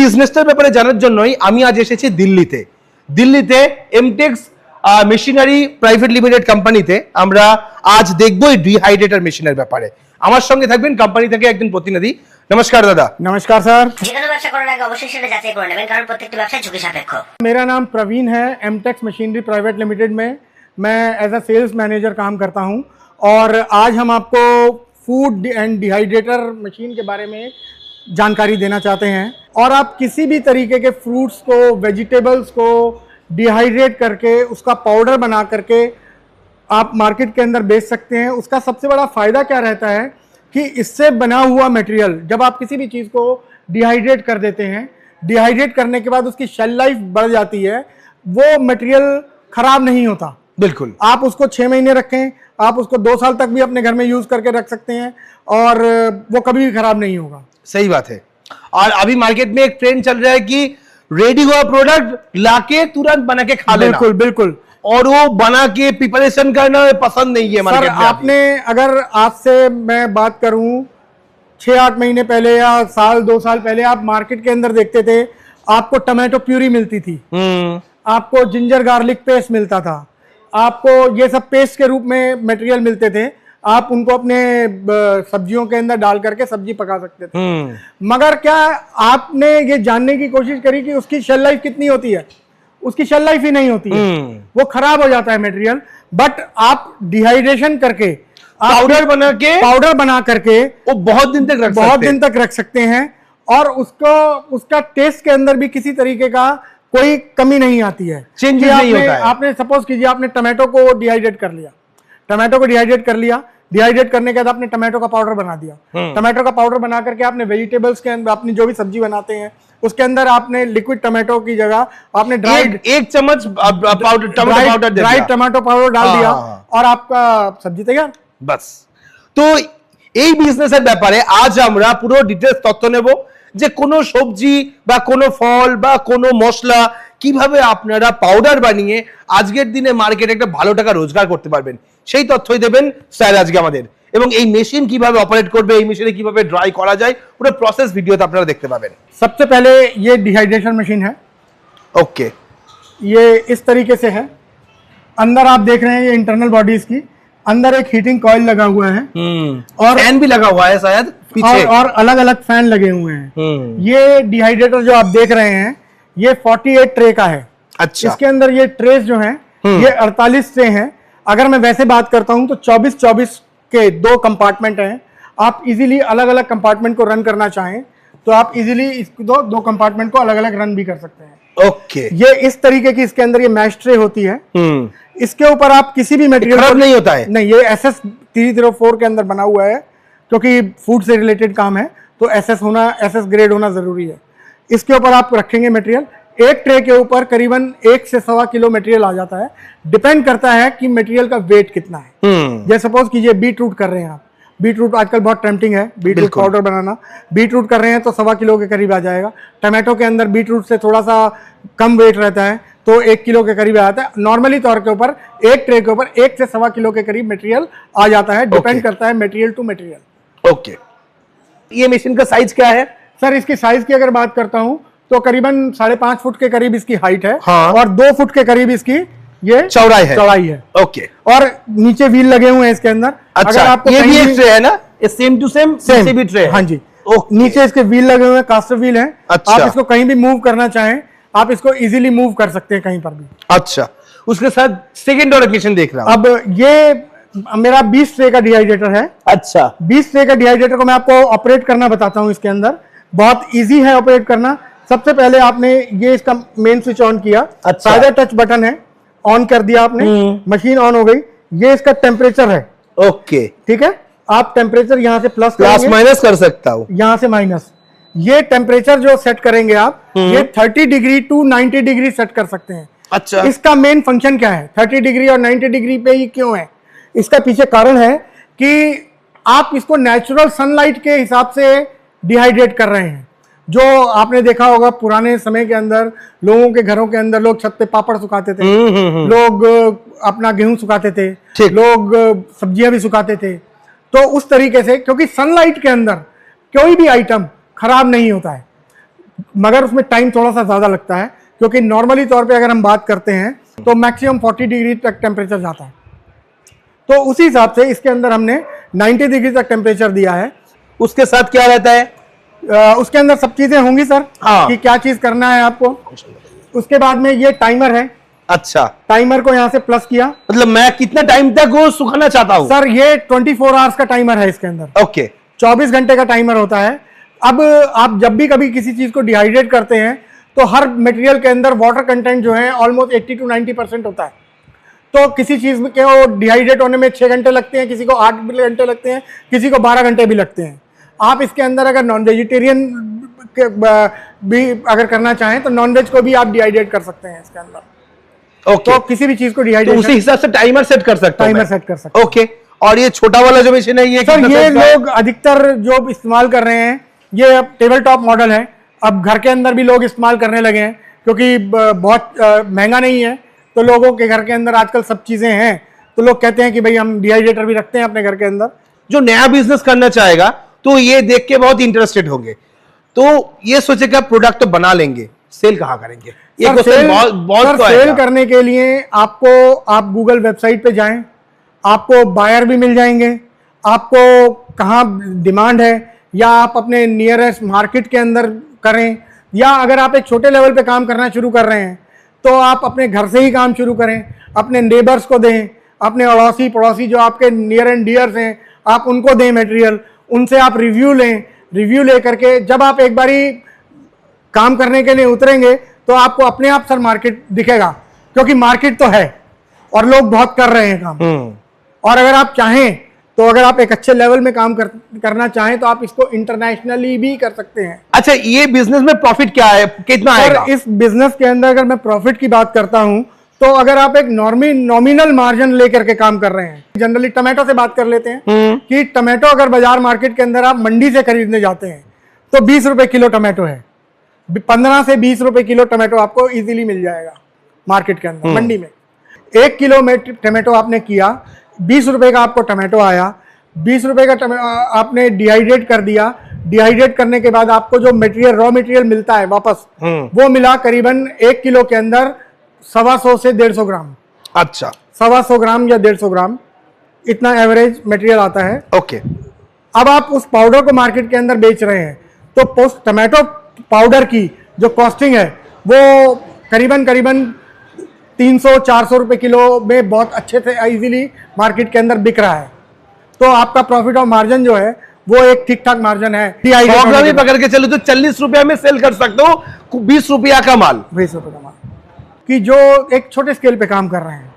বিজনেসটার ব্যাপারে জানার জন্যই আমি আজ এসেছি দিল্লিতে এমটেক্স মেশিনারি প্রাইভেট লিমিটেড কোম্পানিতে আমরা আজ দেখবো এই ডিহাইড্রেটর মেশিনের ব্যাপারে। আমার সঙ্গে থাকবেন কোম্পানি থেকে একজন প্রতিনিধি। নমস্कार दादा। नमस्कार सर। যেকোনো ব্যবসা করার আগে অবশ্যই সেটা যাচাই করে নেবেন, কারণ প্রত্যেকটি ব্যবসা ঝুঁকি সাপেক্ষ। मेरा नाम प्रवीण है। एमटेक्स मशीनरी प्राइवेट लिमिटेड में मैं एज अ सेल्स मैनेजर काम करता हूं और आज हम आपको फूड एंड डिहाइड्रेटर मशीन के बारे में जानकारी देना चाहते हैं। और आप किसी भी तरीके के फ्रूट्स को, वेजिटेबल्स को डिहाइड्रेट करके उसका पाउडर बना करके आप मार्केट के अंदर बेच सकते हैं। उसका सबसे बड़ा फ़ायदा क्या रहता है कि इससे बना हुआ मटेरियल जब आप किसी भी चीज़ को डिहाइड्रेट कर देते हैं, डिहाइड्रेट करने के बाद उसकी शेल लाइफ बढ़ जाती है, वो मटेरियल खराब नहीं होता। बिल्कुल, आप उसको 6 महीने रखें, आप उसको 2 साल तक भी अपने घर में यूज करके रख सकते हैं और वो कभी भी खराब नहीं होगा। सही बात है। और अभी मार्केट में एक ट्रेंड चल रहा है कि रेडी हुआ प्रोडक्ट लाके तुरंत बना के खा लेना। बिल्कुल बिल्कुल। और वो बना के प्रिपरेशन करना पसंद नहीं है मार्केट में। आपने अगर आज से मैं बात करूं 6-8 महीने पहले या साल 2 साल पहले आप मार्केट के अंदर देखते थे, आपको टमाटो प्यूरी मिलती थी, आपको जिंजर गार्लिक पेस्ट मिलता था, आपको ये सब पेस्ट के रूप में मटेरियल मिलते थे। आप उनको अपने सब्जियों के अंदर डाल करके सब्जी पका सकते थे। मगर क्या आपने ये जानने की कोशिश करी कि उसकी शेल लाइफ कितनी होती है? उसकी शेल लाइफ ही नहीं होती है, वो खराब हो जाता है मटेरियल। बट आप डिहाइड्रेशन करके पाउडर बना करके वो बहुत दिन तक रख सकते हैं और उसका टेस्ट के अंदर भी किसी तरीके का कोई कमी नहीं आती है, चेंज नहीं होता है। आपने सपोज कीजिए आपने टमाटो को डिहाइड्रेट कर लिया, डिहाइड्रेट करने के बाद आपने टमाटो का पाउडर बना दिया। टमाटो का पाउडर बना करके आपने वेजिटेबल्स के अंदर अपनी जो भी सब्जी बनाते हैं उसके अंदर आपने लिक्विड टमाटो की जगह आपने एक चम्मच ड्राई टमाटो पाउडर डाल दिया और आपका सब्जी तैयार। बस। तो এই বিজনেসের ব্যাপারে আজ আমরা পুরো ডিটেইলস তথ্য নেব যে কোনো সবজি বা কোনো ফল বা কোনো মশলা কিভাবে আপনারা পাউডার বানিয়ে আজকের দিনে মার্কেটে একটা ভালো টাকা রোজগার করতে পারবেন, সেই তথ্যই দেবেন স্যার আজকে আমাদের। এবং এই মেশিন কিভাবে অপারেট করবে, এই মেশিনে কিভাবে ড্রাই করা যায়, পুরো প্রসেস ভিডিওতে আপনারা দেখতে পাবেন। सबसे पहले ये डिहाइड्रेशन मशीन है। ओके, ये इस तरीके से है। अंदर आप देख रहे हैं ये इंटरनल बॉडी इसकी, अंदर एक हीटिंग कॉइल लगा हुआ है और फैन भी लगा हुआ है शायद पीछे, और अलग अलग फैन लगे हुए हैं। ये डिहाइड्रेटर जो आप देख रहे हैं ये 48 ट्रे का है। अच्छा। इसके अंदर ये ट्रेस जो हैं ये 48 ट्रे हैं। अगर मैं वैसे बात करता हूं तो 24 के 2 कंपार्टमेंट हैं। आप इजीली अलग अलग कंपार्टमेंट को रन करना चाहें तो आप इजीली इसको 2 कंपार्टमेंट को अलग अलग रन भी कर सकते हैं। ओके। ये इस तरीके की इसके अंदर ये मैश ट्रे होती है। इसके ऊपर आप किसी भी मटेरियल खराब नहीं होता है। नहीं, ये SS 304 के अंदर बना हुआ है क्योंकि फूड से रिलेटेड काम है तो SS ग्रेड होना जरूरी है। इसके ऊपर आप रखेंगे मटेरियल, एक ट्रे के ऊपर करीबन 1 से 1.25 किलो मटेरियल आ जाता है। डिपेंड करता है कि मटेरियल का वेट कितना है। जैसे सपोज कीजिए बीट रूट कर रहे हैं आप, बीट रूट आजकल बहुत टेम्पटिंग है बीट रूट पाउडर बनाना। बीट रूट कर रहे हैं तो 1.25 किलो के करीब आ जाएगा। टमाटो के अंदर बीट रूट से थोड़ा सा कम वेट रहता है तो 1 किलो के करीब आता है। नॉर्मली तौर के ऊपर एक ट्रे के ऊपर 1 से 1.25 किलो के करीब मटेरियल आ जाता है। डिपेंड करता है मटेरियल टू मटेरियल। ओके। ये मशीन का साइज क्या है सर? इसकी साइज की अगर बात करता हूं तो करीबन 5.5 फुट के करीब इसकी हाइट है। हाँ। और 2 फुट के करीब इसकी ये चौड़ाई है। ओके। और नीचे व्हील लगे हुए हैं इसके अंदर। अच्छा, अगर आपको ये भी एक ट्रे है ना? ये सेम टू सेम भी ट्रे है। हाँ जी। नीचे इसके व्हील लगे हुए हैं, कास्टर व्हील है। अच्छा। आप इसको कहीं भी मूव करना चाहें आप इसको इजीली मूव कर सकते हैं कहीं पर भी। अच्छा, उसके साथ सेकंड और मशीन देख रहा हूं। अब ये मेरा 20 ट्रे का डिहाइड्रेटर है। अच्छा। 20 ट्रे का डिहाइड्रेटर को मैं आपको ऑपरेट करना बताता हूं। इसके अंदर बहुत इजी है ऑपरेट करना। सबसे पहले आपने ये इसका मेन स्विच ऑन किया। अच्छा। साइड टच बटन है, ऑन कर दिया आपने, मशीन ऑन हो गई। ये इसका टेम्परेचर है। ओके, ठीक है। आप टेम्परेचर यहाँ से प्लस माइनस कर सकता हूँ, यहाँ से माइनस। ये टेम्परेचर जो सेट करेंगे आप ये 30 डिग्री टू 90 डिग्री सेट कर सकते हैं। अच्छा। इसका मेन फंक्शन क्या है? 30 डिग्री और 90 डिग्री पे ही क्यों है? इसका पीछे कारण है कि आप इसको नेचुरल सनलाइट के हिसाब से डिहाइड्रेट कर रहे हैं। जो आपने देखा होगा पुराने समय के अंदर लोगों के घरों के अंदर लोग छत पे पापड़ सुखाते थे, लोग अपना गेहूं सुखाते थे, लोग सब्जियां भी सुखाते थे। तो उस तरीके से क्योंकि सनलाइट के अंदर कोई भी आइटम खराब नहीं होता है। मगर उसमें टाइम थोड़ा सा ज़्यादा लगता है, क्योंकि नॉर्मली तौर पे अगर हम बात करते हैं तो मैक्सिमम 40 डिग्री तक टेम्परेचर जाता है। तो उसी हिसाब से इसके अंदर हमने 90 डिग्री तक टेम्परेचर दिया है। उसके साथ क्या रहता है? उसके अंदर सब चीज़ें होंगी सर, हाँ। कि क्या चीज़ करना है आपको। उसके बाद में ये टाइमर है, अच्छा, टाइमर को यहाँ से प्लस किया। मतलब मैं कितना टाइम तक वो सुखाना चाहता हूँ? सर ये 24 आवर्स का टाइमर है इसके अंदर, ओके, 24 घंटे का टाइमर होता है। अब आप जब भी कभी किसी चीज़ को डिहाइड्रेट करते हैं तो हर मटेरियल के अंदर वाटर कंटेंट जो है ऑलमोस्ट 80 to 90% होता है। तो किसी चीज़ में के वो डिहाइड्रेट होने में 6 घंटे लगते हैं, किसी को 8 घंटे लगते हैं, किसी को 12 घंटे भी लगते हैं। आप इसके अंदर अगर नॉन वेजिटेरियन भी अगर करना चाहें तो नॉन वेज को भी आप डिहाइड्रेट कर सकते हैं इसके अंदर। ओके, तो किसी भी चीज़ को तो उसी डिहाइड्रेशन हिसाब से टाइमर सेट कर सकता हूं टाइमर मैं। सेट कर सकते हैं। ओके, और ये छोटा वाला जो मशीन है ये सर कितना ये size का है? लोग अधिकतर जो इस्तेमाल कर रहे हैं ये अब टेबल टॉप मॉडल है। अब घर के अंदर भी लोग इस्तेमाल करने लगे हैं, क्योंकि बहुत महंगा नहीं है, तो लोगों के घर के अंदर आजकल सब चीज़ें हैं, तो लोग कहते हैं कि भाई हम डिहाइड्रेटर भी रखते हैं अपने घर के अंदर। जो नया बिजनेस करना चाहेगा तो ये देख के बहुत इंटरेस्टेड होंगे, तो ये सोचेगा प्रोडक्ट तो बना लेंगे, सेल कहाँ करेंगे? ये सर, क्वेश्चन बहुत तो सेल आएगा। करने के लिए आप गूगल वेबसाइट पे जाएं, आपको बायर भी मिल जाएंगे, आपको कहाँ डिमांड है, या आप अपने नियरेस्ट मार्केट के अंदर करें, या अगर आप एक छोटे लेवल पे काम करना शुरू कर रहे हैं तो आप अपने घर से ही काम शुरू करें, अपने नेबर्स को दें, अपने अड़ोसी पड़ोसी जो आपके नियर एंड डियर्स हैं आप उनको दें मटेरियल, उनसे आप रिव्यू लें। रिव्यू ले करके जब आप एक बारी काम करने के लिए उतरेंगे तो आपको अपने आप सर मार्केट दिखेगा, क्योंकि मार्केट तो है और लोग बहुत कर रहे हैं काम। और अगर आप चाहें तो अगर आप एक अच्छे लेवल में काम करना चाहें तो आप इसको इंटरनेशनली भी कर सकते हैं। अच्छा, ये बिजनेस में प्रॉफिट क्या है, कितना आएगा? सर इस बिजनेस के अंदर अगर मैं प्रॉफिट की बात करता हूं तो अगर आप एक नॉमिनल मार्जिन लेकर के काम कर रहे हैं, जनरली टमाटो से बात कर लेते हैं कि टमाटो अगर बाजार मार्केट के अंदर आप मंडी से खरीदने जाते हैं तो 20 रुपए किलो टमाटो है, 15 से 20 रुपए किलो टमाटो आपको इजीली मिल जाएगा मार्केट के अंदर। मंडी में 1 किलो में टमाटो आपने किया, 20 रुपए का आपको टमाटो आया, 20 रुपए का आपने डिहाइड्रेट कर दिया। डिहाइड्रेट करने के बाद आपको जो मटेरियल रॉ मटेरियल मिलता है वापस, वो मिला करीबन 1 किलो के अंदर 125 से 150 ग्राम। अच्छा, 125 ग्राम या 150 ग्राम इतना एवरेज मटेरियल आता है। ओके, अब आप उस पाउडर को मार्केट के अंदर बेच रहे हैं तो पोस्ट टमाटो पाउडर की जो कॉस्टिंग है वो करीबन 300-400 रुपए किलो में बहुत अच्छे से इजीली मार्केट के अंदर बिक रहा है। तो आपका प्रॉफिट और मार्जिन जो है वो एक ठीक ठाक मार्जिन है। 100 ग्राम ही पकड़ के चलो तो 40 रुपया में सेल कर सकते हो 20 रुपया का माल। 20 रुपये का माल कि जो एक छोटे स्केल पे काम कर रहे हैं,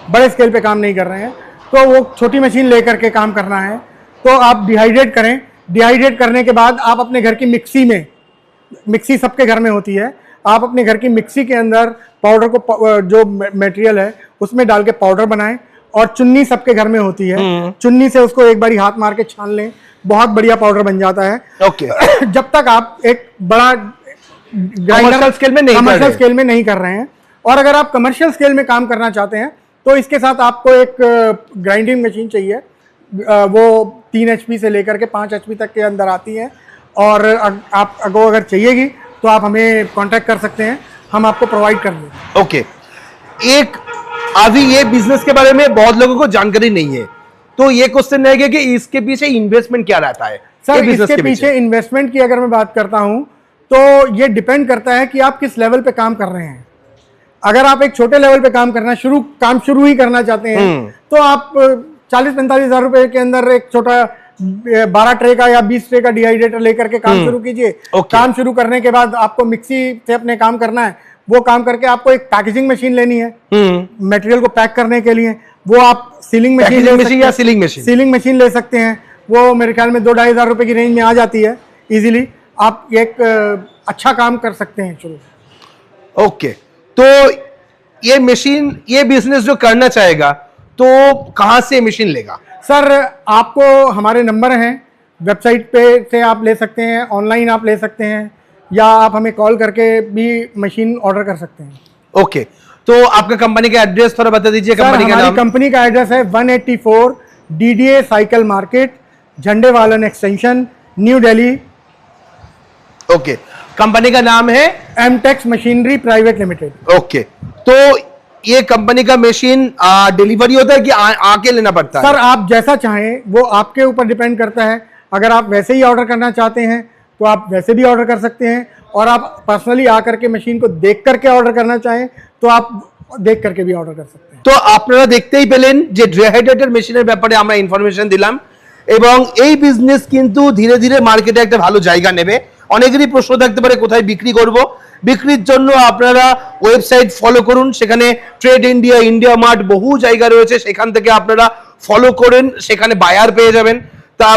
बड़े स्केल पे काम नहीं कर रहे हैं, तो वो छोटी मशीन लेकर के काम करना है तो आप डिहाइड्रेट करें। डिहाइड्रेट करने के बाद आप अपने घर की मिक्सी सबके घर में होती है, आप अपने घर की मिक्सी के अंदर पाउडर को जो मटेरियल है उसमें डाल के पाउडर बनाएं। और चुन्नी सबके घर में होती है, चुन्नी से उसको एक बारी हाथ मार के छान लें, बहुत बढ़िया पाउडर बन जाता है। ओके, जब तक आप एक बड़ा कमर्शियल स्केल में नहीं कर रहे हैं। और अगर आप कमर्शियल स्केल में काम करना चाहते हैं तो इसके साथ आपको एक ग्राइंडिंग मशीन चाहिए, वो 3 HP से लेकर के 5 HP तक के अंदर आती है। और आप अगर चाहिएगी तो आप हमें कांटेक्ट कर सकते हैं, हम आपको प्रोवाइड कर देंगे। ओके, एक अभी ये बिजनेस के बारे में बहुत लोगों को जानकारी नहीं है, तो ये क्वेश्चन रहेगा कि इसके पीछे इन्वेस्टमेंट क्या रहता है? सर इसके पीछे इन्वेस्टमेंट की अगर मैं बात करता हूं तो ये डिपेंड करता है कि आप किस लेवल पे काम कर रहे हैं। अगर आप एक छोटे लेवल पे काम शुरू ही करना चाहते हैं तो आप 40-45 हज़ार रुपए के अंदर एक छोटा 12 ट्रे का या 20 ट्रे का डिहाइड्रेटर लेकर के काम शुरू कीजिए। काम शुरू करने के बाद आपको मिक्सी से अपने काम करना है, वो काम करके आपको एक पैकेजिंग मशीन लेनी है मटेरियल को पैक करने के लिए, वो आप सीलिंग मशीन ले सकते हैं। वो मेरे ख्याल में 2-2.5 हज़ार रुपए की रेंज में आ जाती है इजीली। आप एक अच्छा काम कर सकते हैं शुरू। ओके, तो ये मशीन, ये बिजनेस जो करना चाहेगा तो कहां से मशीन लेगा? सर आपको हमारे नंबर हैं, वेबसाइट पे से आप ले सकते हैं, ऑनलाइन आप ले सकते हैं, या आप हमें कॉल करके भी मशीन ऑर्डर कर सकते हैं। ओके, तो आपका कंपनी का एड्रेस थोड़ा बता दीजिए। कंपनी का नाम? कंपनी का एड्रेस है 184 DDA साइकिल मार्केट, झंडे वालन extension, new Delhi. Okay, company का नाम है एमटेक्स मशीनरी प्राइवेट लिमिटेड। ओके, तो ये कंपनी का मशीन डिलीवरी होता है कि आके लेना पड़ता है? सर आप जैसा चाहें वो आपके ऊपर डिपेंड करता है। अगर आप वैसे ही ऑर्डर करना चाहते हैं तो आप वैसे भी ऑर्डर कर सकते हैं, और आप पर्सनली आकर के मशीन को देख करके ऑर्डर करना चाहें तो आप देख करके भी ऑर्डर कर सकते हैं। তো আপনারা দেখতেই পেলেন যে ড্রিহাইড্রেটেড মেশিনের ব্যাপারে আমরা ইনফরমেশন দিলাম, এবং এই বিজনেস কিন্তু ধীরে ধীরে মার্কেটে একটা ভালো জায়গা নেবে। অনেকেরই প্রশ্ন থাকতে পারে কোথায় বিক্রি করব। বিক্রির জন্য আপনারা ওয়েবসাইট ফলো করুন, সেখানে ট্রেড ইন্ডিয়া, ইন্ডিয়া মার্ট বহু জায়গা রয়েছে, সেখান থেকে আপনারা ফলো করেন, সেখানে বায়ার পেয়ে যাবেন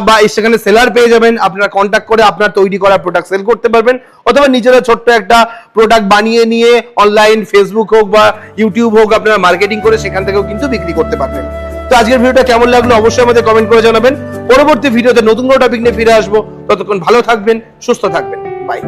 বা সেখানে সেলার পেয়ে যাবেন। আপনারা কন্ট্যাক্ট করে আপনার তৈরি করা প্রোডাক্ট সেল করতে পারবেন, অথবা নিজেরা ছোট্ট একটা প্রোডাক্ট বানিয়ে নিয়ে অনলাইন ফেসবুক হোক বা ইউটিউব হোক আপনারা মার্কেটিং করে সেখান থেকেও কিন্তু বিক্রি করতে পারবেন। তো আজকের ভিডিওটা কেমন লাগলো অবশ্যই আমাদের কমেন্ট করে জানাবেন। পরবর্তী ভিডিওতে নতুন কোনো টপিক নিয়ে ফিরে আসবো। ততক্ষণ ভালো থাকবেন, সুস্থ থাকবেন, বাই।